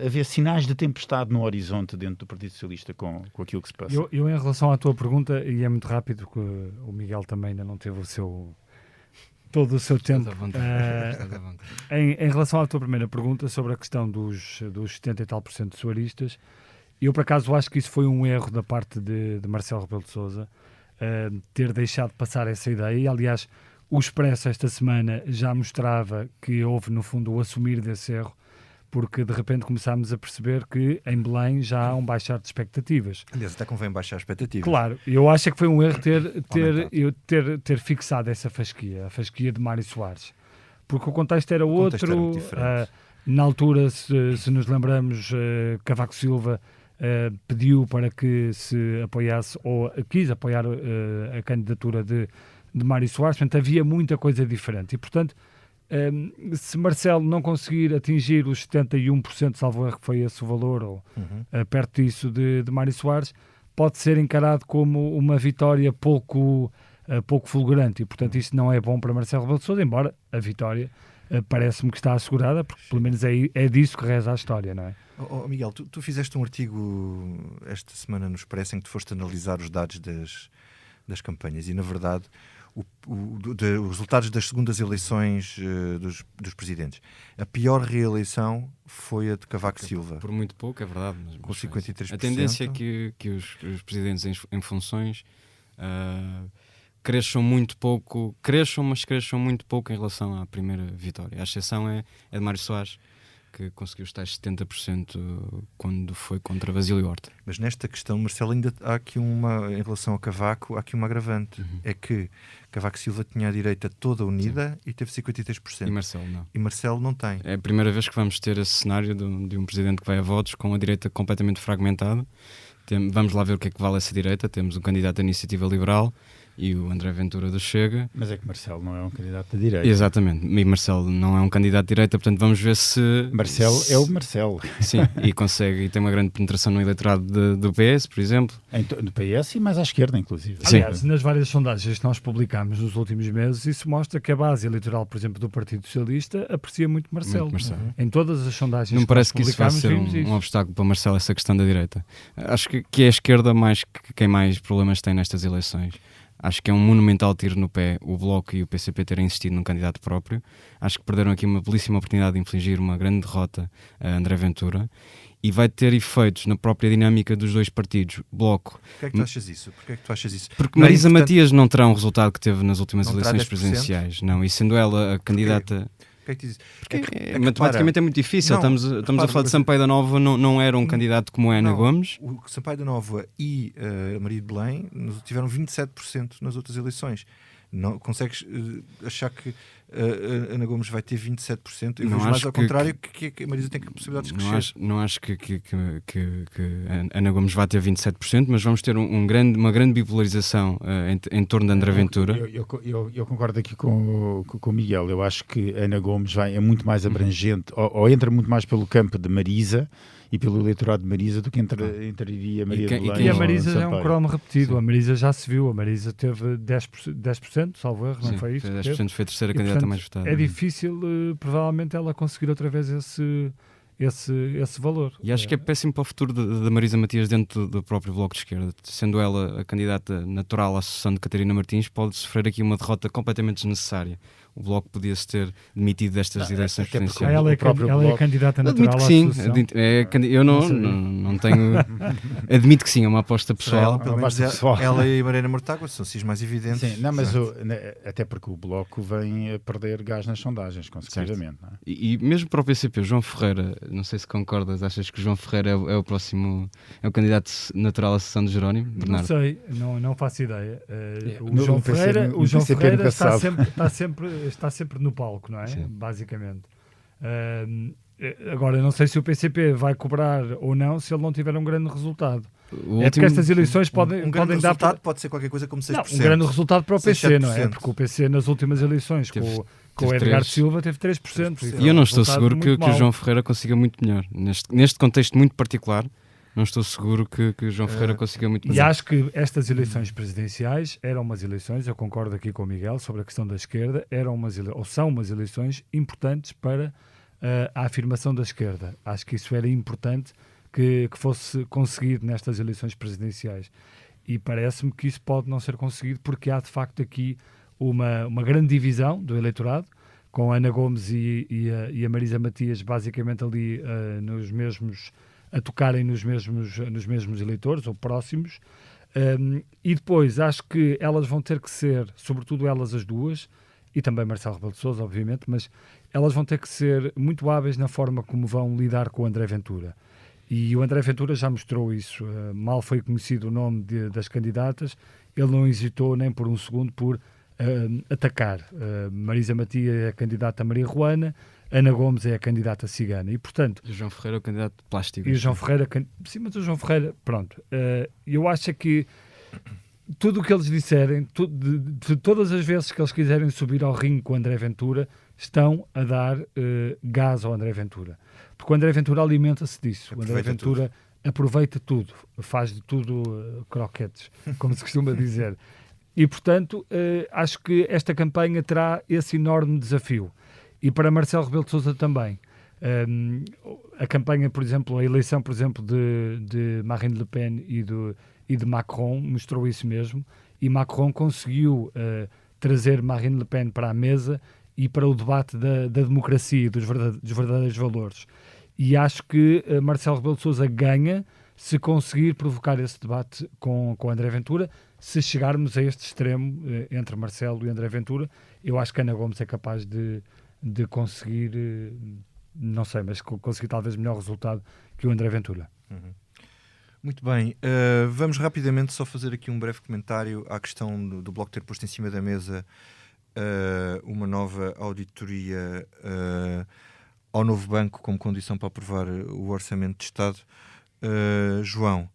a ver sinais de tempestade no horizonte dentro do Partido Socialista com aquilo que se passa. Eu, em relação à tua pergunta, e é muito rápido, porque o Miguel também ainda não teve todo o seu tempo. Em relação à tua primeira pergunta sobre a questão dos 70 e tal % de soaristas, eu por acaso acho que isso foi um erro da parte de Marcelo Rebelo de Sousa, ter deixado passar essa ideia. E, aliás, o Expresso esta semana já mostrava que houve no fundo o assumir desse erro, porque de repente começámos a perceber que em Belém já há um baixar de expectativas. Aliás, até convém baixar expectativas. Claro, eu acho que foi um erro ter fixado essa fasquia, a fasquia de Mário Soares, porque o contexto era outro. Na altura, se nos lembramos, Cavaco Silva pediu para que se apoiasse, ou quis apoiar a candidatura de Mário Soares, portanto havia muita coisa diferente e, portanto, se Marcelo não conseguir atingir os 71%, salvo erro que foi esse o valor, ou perto disso de Mário Soares, pode ser encarado como uma vitória pouco fulgurante e, portanto, isso não é bom para Marcelo Rebelo de Sousa, embora a vitória parece-me que está assegurada, porque pelo menos é disso que reza a história, não é? Miguel, tu fizeste um artigo esta semana no Expresso em que tu foste analisar os dados das campanhas. E, na verdade, os resultados das segundas eleições dos presidentes. A pior reeleição foi a de Cavaco Silva. Por muito pouco, é verdade. Com 53%. A tendência é que os presidentes em funções cresçam muito pouco em relação à primeira vitória. A exceção é de Mário Soares, que conseguiu os tais 70% quando foi contra Basílio Horta. Mas nesta questão, Marcelo, ainda há aqui em relação a Cavaco, há aqui uma agravante. É que Cavaco Silva tinha a direita toda unida e teve 53%. E Marcelo não. E Marcelo não tem. É a primeira vez que vamos ter esse cenário de um presidente que vai a votos com a direita completamente fragmentada. Vamos lá ver o que é que vale essa direita. Temos um candidato da Iniciativa Liberal e o André Ventura do Chega. Mas é que Marcelo não é um candidato da direita. Exatamente, e Marcelo não é um candidato de direita, portanto vamos ver se... É o Marcelo. Sim, e tem uma grande penetração no eleitorado do PS, por exemplo. No PS e mais à esquerda, inclusive. Aliás, nas várias sondagens que nós publicámos nos últimos meses, isso mostra que a base eleitoral, por exemplo, do Partido Socialista aprecia muito Marcelo. Em todas as sondagens não que parece nós que isso vai ser um obstáculo para Marcelo, essa questão da direita. Acho que é a esquerda quem mais problemas tem nestas eleições. Acho que é um monumental tiro no pé o Bloco e o PCP terem insistido num candidato próprio. Acho que perderam aqui uma belíssima oportunidade de infligir uma grande derrota a André Ventura e vai ter efeitos na própria dinâmica dos dois partidos. Bloco. Porquê é que tu achas isso? Porque Marisa Matias não terá um resultado que teve nas últimas eleições presidenciais. Não, e sendo ela a candidata... Porque matematicamente é muito difícil. Estamos a falar de Sampaio da Nova, não era um candidato como é Ana Gomes. O Sampaio da Nova e a Maria de Belém tiveram 27% nas outras eleições. Não consegues achar que Ana Gomes vai ter 27%? Eu vejo mais ao contrário, que a Marisa tem a possibilidade de crescer. Não acho que Ana Gomes vai ter 27%, mas vamos ter uma grande bipolarização em torno de André Ventura. Eu concordo aqui com o Miguel. Eu acho que Ana Gomes é muito mais abrangente, ou entra muito mais pelo campo de Marisa e pelo eleitorado de Marisa do que entraria Maria de Belém. E a Marisa é um cromo repetido. Sim. A Marisa já se viu. A Marisa teve 10%, salvo erro, não foi isso? 10% foi a terceira candidata mais votada. É difícil, provavelmente, ela conseguir outra vez esse valor. E acho que é péssimo para o futuro da Marisa Matias dentro do próprio Bloco de Esquerda. Sendo ela a candidata natural à sucessão de Catarina Martins, pode sofrer aqui uma derrota completamente desnecessária. O Bloco podia-se ter demitido destas eleições presidenciais. Ela é a candidata natural à sucessão. Eu não tenho... Admito que sim, é uma aposta pessoal. Ela e a Mariana Mortágua são cis mais evidentes. Sim, não, mas até porque o Bloco vem a perder gás nas sondagens, consecutivamente. Não é? E mesmo para o PCP, João Ferreira, não sei se concordas, achas que o João Ferreira é o próximo, é o candidato natural à sucessão de Jerónimo? Não sei, não faço ideia. O João Ferreira está sempre no palco, não é? Sim. Basicamente. Agora, não sei se o PCP vai cobrar ou não se ele não tiver um grande resultado. Porque estas eleições podem resultado dar... pode ser qualquer coisa como 6%. Não, um grande resultado para o PC, 7%. Não é? Porque o PC nas últimas eleições com o Edgar Silva teve 3%. E eu não estou seguro que o João Ferreira consiga muito melhor. Neste contexto muito particular, não estou seguro que o João Ferreira consiga muito melhor. E acho que estas eleições presidenciais eram umas eleições, eu concordo aqui com o Miguel sobre a questão da esquerda, são umas eleições importantes para a afirmação da esquerda. Acho que isso era importante que fosse conseguido nestas eleições presidenciais. E parece-me que isso pode não ser conseguido porque há de facto aqui uma grande divisão do eleitorado, com a Ana Gomes e a Marisa Matias basicamente ali nos mesmos... a tocarem nos mesmos eleitores ou próximos, e depois acho que elas vão ter que ser, sobretudo elas as duas, e também Marcelo Rebelo de Sousa, obviamente, mas elas vão ter que ser muito hábeis na forma como vão lidar com o André Ventura. E o André Ventura já mostrou isso. Mal foi conhecido o nome das candidatas, ele não hesitou nem por um segundo por atacar. Marisa Matias é a candidata Maria Ruana, Ana Gomes é a candidata cigana e, portanto... E o João Ferreira é o candidato plástico. E o João Ferreira... Sim, mas o João Ferreira... Pronto. Eu acho que tudo o que eles disserem, de todas as vezes que eles quiserem subir ao ringue com o André Ventura, estão a dar gás ao André Ventura. Porque o André Ventura alimenta-se disso. O André Ventura aproveita tudo. Faz de tudo croquetes, como se costuma dizer. E, portanto, acho que esta campanha terá esse enorme desafio. E para Marcelo Rebelo de Sousa também. A campanha, por exemplo, a eleição, por exemplo, de Marine Le Pen e de Macron mostrou isso mesmo. e Macron conseguiu trazer Marine Le Pen para a mesa e para o debate da democracia e dos verdadeiros valores. E acho que Marcelo Rebelo de Sousa ganha se conseguir provocar esse debate com André Ventura. Se chegarmos a este extremo entre Marcelo e André Ventura, eu acho que Ana Gomes é capaz de conseguir, não sei, mas conseguir talvez melhor resultado que o André Ventura. Uhum. Muito bem, vamos rapidamente só fazer aqui um breve comentário à questão do Bloco ter posto em cima da mesa uma nova auditoria ao novo banco como condição para aprovar o Orçamento de Estado. João,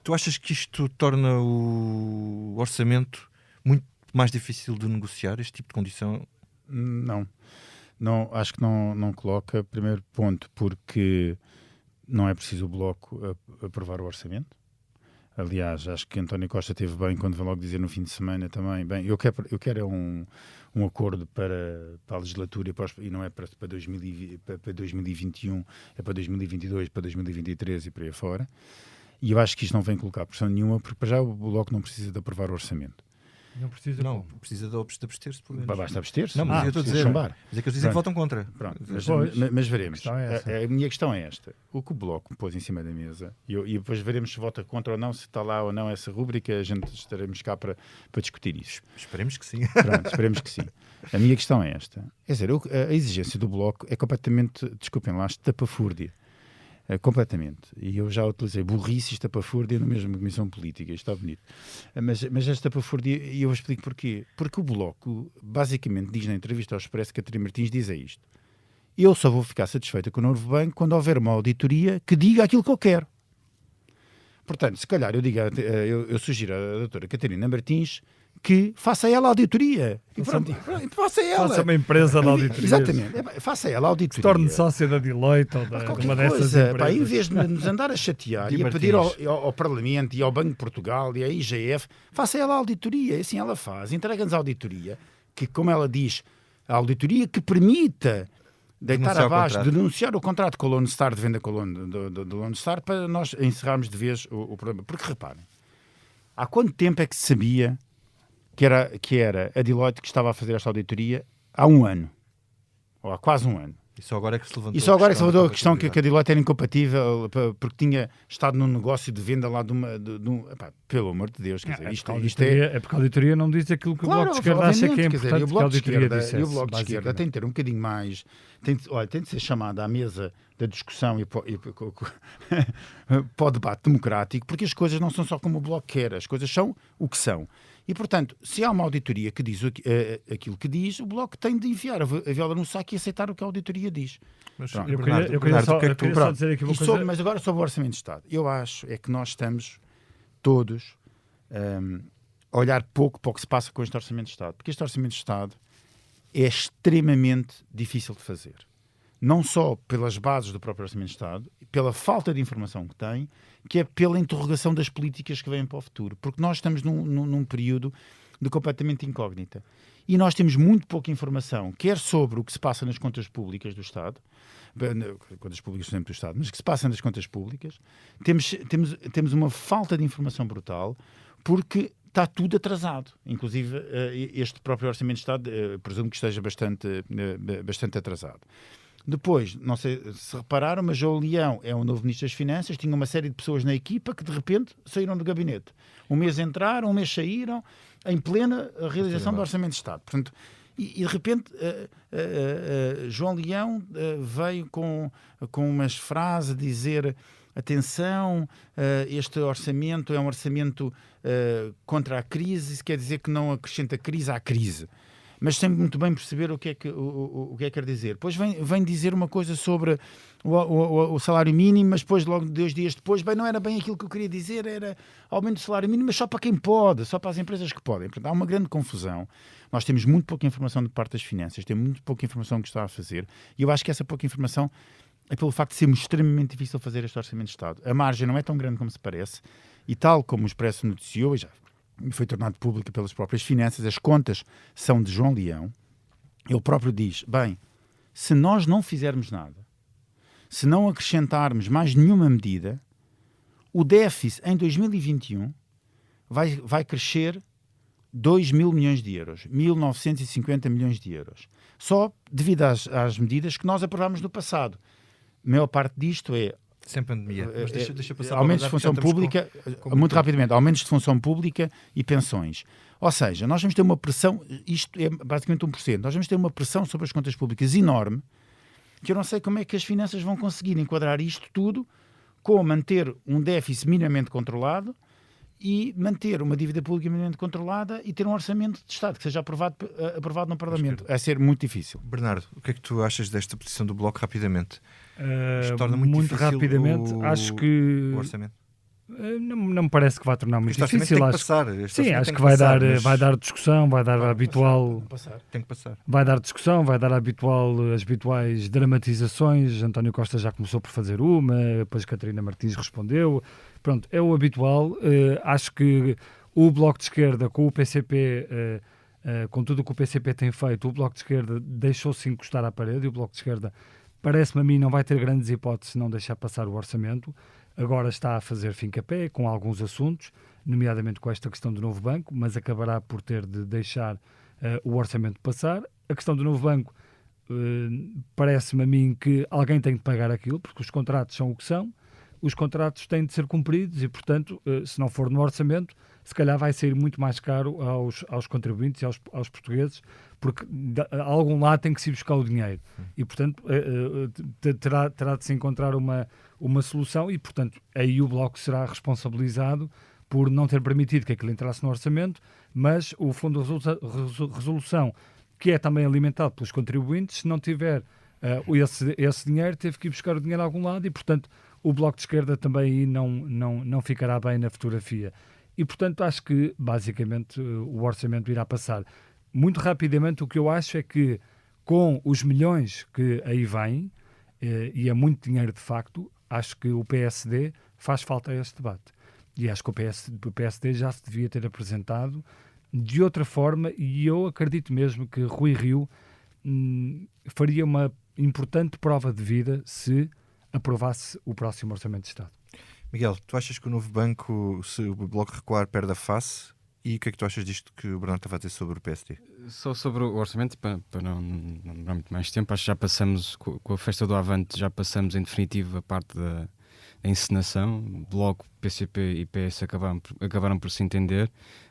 tu achas que isto torna o orçamento muito mais difícil de negociar, este tipo de condição? Não, acho que não coloca. Primeiro ponto, porque não é preciso o Bloco aprovar o orçamento. Aliás, acho que António Costa teve bem quando veio logo dizer no fim de semana também, bem, eu quero um acordo para a legislatura e não é para 2021, é para 2022, para 2023 e por aí fora. E eu acho que isto não vem colocar pressão nenhuma, porque para já o Bloco não precisa de aprovar o orçamento. Não precisa, não, precisa de abster-se, por menos. Basta abster-se. Não, mas eu estou a dizer, chambar. Mas é que eles dizem que votam contra. Pronto, mas veremos. A minha questão é esta. O que o Bloco pôs em cima da mesa, e depois veremos se vota contra ou não, se está lá ou não essa rúbrica, a gente estaremos cá para discutir isso. Esperemos que sim. Pronto, esperemos que sim. A minha questão é esta. Quer dizer, a exigência do Bloco é completamente, desculpem lá, estapafúrdia. Completamente. E eu já utilizei burrice e estapafúrdia na mesma comissão política. Isto está bonito. Mas a estapafúrdia, e eu explico porquê. Porque o Bloco, basicamente, diz na entrevista ao Expresso, que Catarina Martins diz isto. Eu só vou ficar satisfeita com o novo banco quando houver uma auditoria que diga aquilo que eu quero. Portanto, se calhar eu sugiro à doutora Catarina Martins que faça ela a auditoria. Faça ela. Faça uma empresa de auditoria. Exatamente. Faça ela a auditoria. Torne sócia da Deloitte ou de uma dessas empresas. Em vez de nos andar a chatear e a pedir ao Parlamento e ao Banco de Portugal e à IGF, faça ela a auditoria. Assim ela faz. Entrega-nos a auditoria, que, como ela diz, a auditoria que permita deitar abaixo, denunciar o contrato com o Lone Star, de venda com o Lone Star, para nós encerrarmos de vez o problema. Porque, reparem, há quanto tempo é que se sabia que era a Deloitte que estava a fazer esta auditoria? Há um ano. Ou há quase um ano. E só agora é que se levantou a questão que a Deloitte era incompatível porque tinha estado num negócio de venda lá de um... pelo amor de Deus, quer dizer, isto é porque a auditoria não diz aquilo que o Bloco de Esquerda acha que é importante que a auditoria dissesse. E o Bloco de Esquerda tem de ter um bocadinho mais... Tem de ser chamado à mesa da discussão e para o debate democrático, porque as coisas não são só como o Bloco quer, as coisas são o que são. E, portanto, se há uma auditoria que diz aquilo que diz, o Bloco tem de enfiar a viola no saco e aceitar o que a auditoria diz. Mas, eu queria só dizer aqui uma coisa... Mas agora sobre o Orçamento de Estado. Eu acho que nós estamos todos a olhar pouco para o que se passa com este Orçamento de Estado. Porque este Orçamento de Estado é extremamente difícil de fazer. Não só pelas bases do próprio Orçamento de Estado, pela falta de informação que tem, que é pela interrogação das políticas que vêm para o futuro. Porque nós estamos num período de completamente incógnita. E nós temos muito pouca informação, quer sobre o que se passa nas contas públicas do Estado, contas públicas sempre do Estado, mas o que se passa nas contas públicas, temos uma falta de informação brutal, porque está tudo atrasado. Inclusive, este próprio Orçamento de Estado, presumo que esteja bastante atrasado. Depois, não sei se repararam, mas João Leão é o novo Ministro das Finanças, tinha uma série de pessoas na equipa que de repente saíram do gabinete. Um mês entraram, um mês saíram, em plena realização do Orçamento de Estado. Portanto, e de repente João Leão veio com umas frases a dizer: atenção, este orçamento é um orçamento contra a crise, isso quer dizer que não acrescenta crise à crise. Mas sem muito bem perceber o que é que quer dizer. Depois vem dizer uma coisa sobre o salário mínimo, mas depois, logo 2 dias depois, não era bem aquilo que eu queria dizer, era aumento do salário mínimo, mas só para quem pode, só para as empresas que podem. Portanto, há uma grande confusão. Nós temos muito pouca informação de parte das finanças, temos muito pouca informação que está a fazer, e eu acho que essa pouca informação é pelo facto de ser extremamente difícil fazer este Orçamento de Estado. A margem não é tão grande como se parece, e tal como o Expresso noticiou, e já foi tornado pública pelas próprias finanças, as contas são de João Leão. Ele próprio diz: bem, se nós não fizermos nada, se não acrescentarmos mais nenhuma medida, o déficit em 2021 vai crescer 2 mil milhões de euros, 1.950 milhões de euros, só devido às medidas que nós aprovámos no passado. A maior parte disto é sem pandemia. Mas deixa passar aumentos de função pública, muito rapidamente, aumentos de função pública e pensões. Ou seja, nós vamos ter uma pressão, isto é basicamente 1%, nós vamos ter uma pressão sobre as contas públicas enorme, que eu não sei como é que as finanças vão conseguir enquadrar isto tudo com manter um déficit minimamente controlado e manter uma dívida pública minimamente controlada e ter um orçamento de Estado que seja aprovado no Parlamento. Vai ser muito difícil. Bernardo, o que é que tu achas desta posição do Bloco rapidamente? Torna muito rapidamente, acho que o orçamento? Não me parece que vai tornar muito difícil. Sim, acho que vai dar discussão, vai dar a habitual. Tem que passar. Vai dar discussão, vai dar as habituais dramatizações. António Costa já começou por fazer uma, depois Catarina Martins respondeu. Pronto, é o habitual. Acho que o Bloco de Esquerda, com o PCP, com tudo o que o PCP tem feito, o Bloco de Esquerda deixou-se encostar à parede e o Bloco de Esquerda, parece-me a mim, não vai ter grandes hipóteses de não deixar passar o orçamento. Agora está a fazer fim-capé com alguns assuntos, nomeadamente com esta questão do novo banco, mas acabará por ter de deixar o orçamento passar. A questão do novo banco, parece-me a mim que alguém tem de pagar aquilo, porque os contratos são o que são, os contratos têm de ser cumpridos e, portanto, se não for no orçamento, se calhar vai sair muito mais caro aos contribuintes e aos portugueses, porque a algum lado tem que se buscar o dinheiro. E, portanto, terá de se encontrar uma solução e, portanto, aí o Bloco será responsabilizado por não ter permitido que aquilo entrasse no orçamento, mas o Fundo de Resolução, que é também alimentado pelos contribuintes, se não tiver esse dinheiro, teve que ir buscar o dinheiro a algum lado e, portanto, o Bloco de Esquerda também aí não ficará bem na fotografia. E, portanto, acho que, basicamente, o orçamento irá passar. Muito rapidamente, o que eu acho é que, com os milhões que aí vêm, e é muito dinheiro de facto, acho que o PSD faz falta a este debate. E acho que o PSD já se devia ter apresentado de outra forma, e eu acredito mesmo que Rui Rio faria uma importante prova de vida se aprovasse o próximo Orçamento de Estado. Miguel, tu achas que o novo banco, se o Bloco recuar, perde a face? E o que é que tu achas disto que o Bernardo estava a dizer sobre o PSD? Só sobre o orçamento, para não demorar muito mais tempo, acho que já passamos, com a festa do Avante, já passamos em definitivo a parte da encenação. Bloco, PCP e PS acabaram por se entender.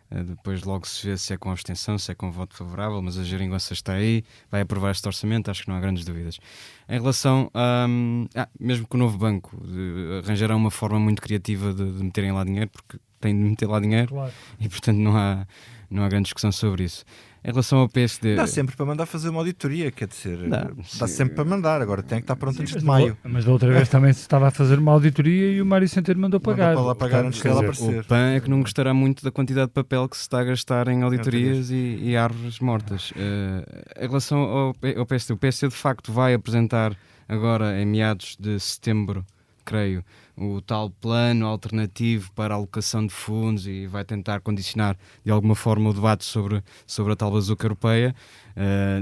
Depois logo se vê se é com abstenção, se é com voto favorável, mas a geringonça está aí, vai aprovar este orçamento, acho que não há grandes dúvidas. Em relação mesmo que o novo banco arranjará uma forma muito criativa de meterem lá dinheiro, porque tem de meter lá dinheiro, claro. E portanto não há grande discussão sobre isso. Em relação ao PSD... Dá sempre para mandar fazer uma auditoria, quer dizer, dá sempre para mandar, agora tem que estar pronto antes de maio. Mas da outra vez também se estava a fazer uma auditoria e o Mário Centeno mandou pagar. Mandou para lá pagar antes dela aparecer. O PAN é que não gostará muito da quantidade de papel que se está a gastar em auditorias e árvores mortas. Em relação ao PSD, o PSD de facto vai apresentar agora em meados de setembro, creio, o tal plano alternativo para a alocação de fundos e vai tentar condicionar de alguma forma o debate sobre a tal bazuca europeia.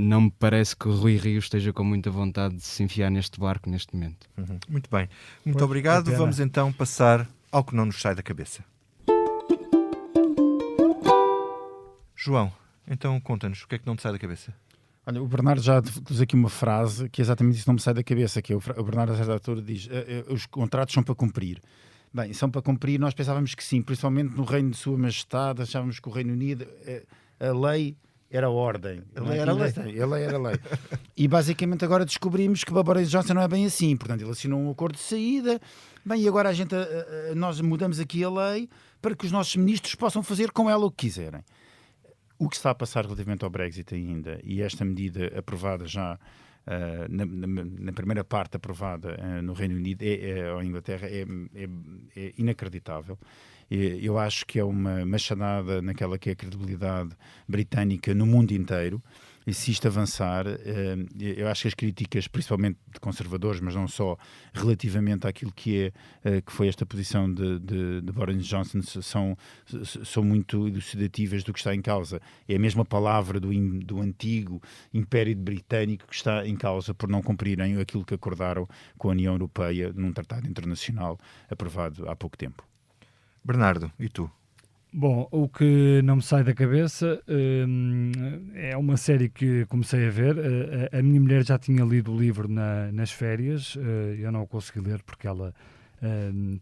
Não me parece que o Rui Rio esteja com muita vontade de se enfiar neste barco neste momento. Muito bem. Muito obrigado. Vamos então passar ao que não nos sai da cabeça. João, então conta-nos o que é que não te sai da cabeça? Olha, o Bernardo já diz aqui uma frase que exatamente isso não me sai da cabeça, que é o Bernardo a certa altura diz, os contratos são para cumprir. Bem, são para cumprir, nós pensávamos que sim, principalmente no Reino de Sua Majestade, achávamos que o Reino Unido, a lei era ordem. A lei era lei. A lei era lei. E basicamente agora descobrimos que Boris Johnson não é bem assim, portanto ele assinou um acordo de saída, bem, e agora nós mudamos aqui a lei para que os nossos ministros possam fazer com ela o que quiserem. O que está a passar relativamente ao Brexit ainda, e esta medida aprovada já na primeira parte aprovada no Reino Unido ou Inglaterra é inacreditável. Eu acho que é uma machadada naquela que é a credibilidade britânica no mundo inteiro. E se isto avançar, eu acho que as críticas, principalmente de conservadores, mas não só, relativamente àquilo que foi esta posição de Boris Johnson, são muito elucidativas do que está em causa. É a mesma palavra do antigo Império Britânico que está em causa por não cumprirem aquilo que acordaram com a União Europeia num tratado internacional aprovado há pouco tempo. Bernardo, e tu? Bom, o que não me sai da cabeça é uma série que comecei a ver. A minha mulher já tinha lido o livro nas férias, eu não o consegui ler porque ela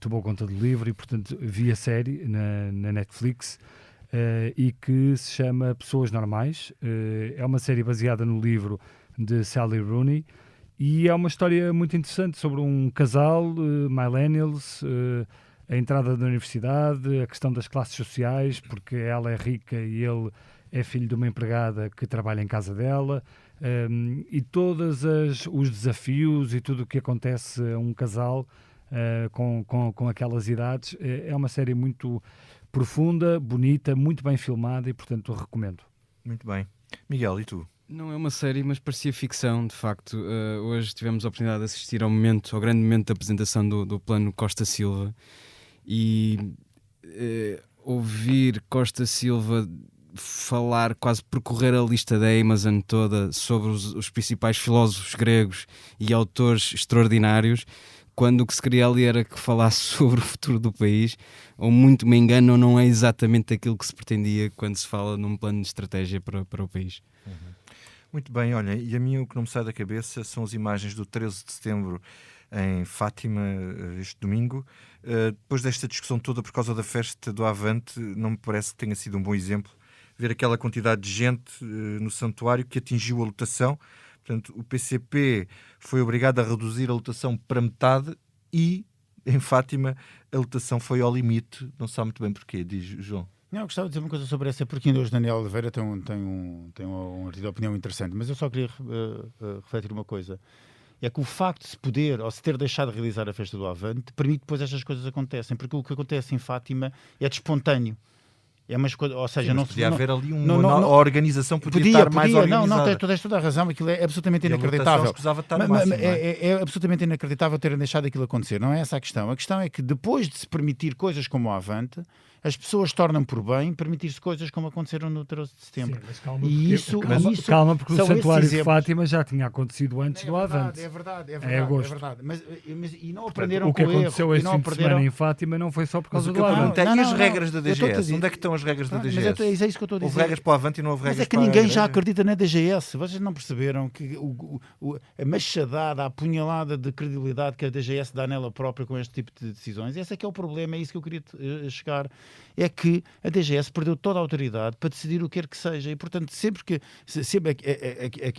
tomou conta do livro e, portanto, vi a série na Netflix e que se chama Pessoas Normais. É uma série baseada no livro de Sally Rooney e é uma história muito interessante sobre um casal, millennials, a entrada da universidade, a questão das classes sociais, porque ela é rica e ele é filho de uma empregada que trabalha em casa dela, e todos os desafios e tudo o que acontece a um casal com aquelas idades. É uma série muito profunda, bonita, muito bem filmada e, portanto, recomendo. Muito bem. Miguel, e tu? Não é uma série, mas parecia ficção, de facto. Hoje tivemos a oportunidade de assistir ao grande momento da apresentação do Plano Costa Silva. E ouvir Costa Silva falar, quase percorrer a lista da Amazon toda sobre os principais filósofos gregos e autores extraordinários, quando o que se queria ali era que falasse sobre o futuro do país, ou muito me engano, ou não é exatamente aquilo que se pretendia quando se fala num plano de estratégia para o país. Muito bem, olha, e a mim o que não me sai da cabeça são as imagens do 13 de setembro em Fátima, este domingo. Depois desta discussão toda por causa da festa do Avante, não me parece que tenha sido um bom exemplo ver aquela quantidade de gente no santuário que atingiu a lotação. Portanto, o PCP foi obrigado a reduzir a lotação para metade e, em Fátima, a lotação foi ao limite. Não sabe muito bem porquê, diz João. Não, eu gostava de dizer uma coisa sobre essa, porque ainda hoje Daniel Oliveira tem um artigo de opinião interessante, mas eu só queria refletir uma coisa. É que o facto de se poder, ou se ter deixado de realizar a festa do Avante, permite depois estas coisas acontecem, porque o que acontece em Fátima é de espontâneo. É umas coisas, ou seja, sim, não podia haver ali a organização podia estar mais organizada. Não, tens toda a razão, aquilo é absolutamente inacreditável. É absolutamente inacreditável terem deixado aquilo acontecer, não é essa a questão. A questão é que depois de se permitir coisas como o Avante, as pessoas tornam por bem permitir-se coisas como aconteceram no 13 de setembro. Sim, mas calma, porque o santuário de Fátima já tinha acontecido antes do Avante. É verdade. Mas e não aprenderam o que com o erro. Aconteceu este fim de semana em Fátima não foi só por causa do Avante. E as regras da DGS? Onde é que estão as regras da DGS? Mas é isso que eu estou a dizer. Houve regras para o Avante e não houve regras para Mas é que ninguém já acredita na DGS. Vocês não perceberam que a machadada, a apunhalada de credibilidade que a DGS dá nela própria com este tipo de decisões? Esse é que é o problema, é isso que eu queria chegar. É que a DGS perdeu toda a autoridade para decidir o que quer que seja e, portanto, sempre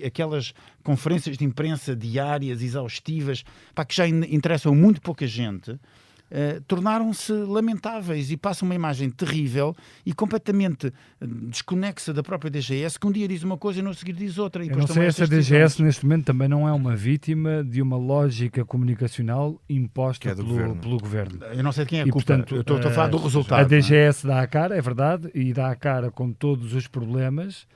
aquelas conferências de imprensa diárias, exaustivas, que já interessam a muito pouca gente, tornaram-se lamentáveis e passam uma imagem terrível e completamente desconexa da própria DGS, que um dia diz uma coisa e no seguir diz outra. E eu não sei se a DGS neste momento também não é uma vítima de uma lógica comunicacional imposta pelo governo. Eu não sei de quem é a culpa, portanto, eu estou a falar do resultado. A DGS dá a cara, é verdade, e dá a cara com todos os problemas,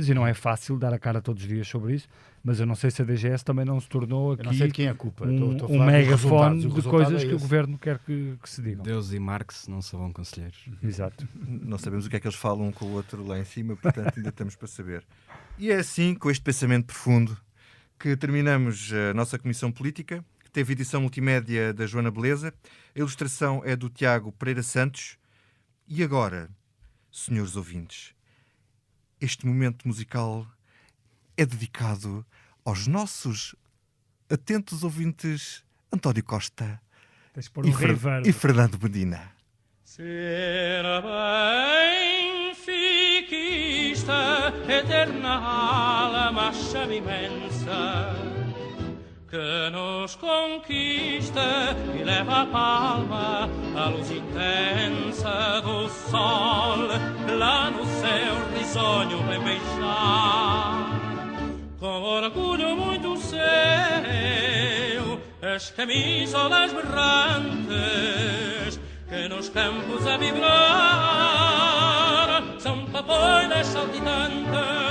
e não é fácil dar a cara todos os dias sobre isso, mas eu não sei se a DGS também não se tornou aqui não sei de quem é a culpa. um megafone de coisas que o governo quer que se digam. Deus e Marx não são bons conselheiros. Exato. Não sabemos o que é que eles falam um com o outro lá em cima, portanto ainda estamos para saber. E é assim, com este pensamento profundo, que terminamos a nossa Comissão Política, que teve edição multimédia da Joana Beleza, a ilustração é do Tiago Pereira Santos. E agora, senhores ouvintes, este momento musical é dedicado aos nossos atentos ouvintes António Costa e Fernando Medina. Ser benfiquista, eterna alma chama imensa, que nos conquista e leva a palma a luz intensa do sol, lá no céu risonho vem beijar. Com orgulho muito seu, as camisolas berrantes que nos campos a vibrar são papoilas saltitantes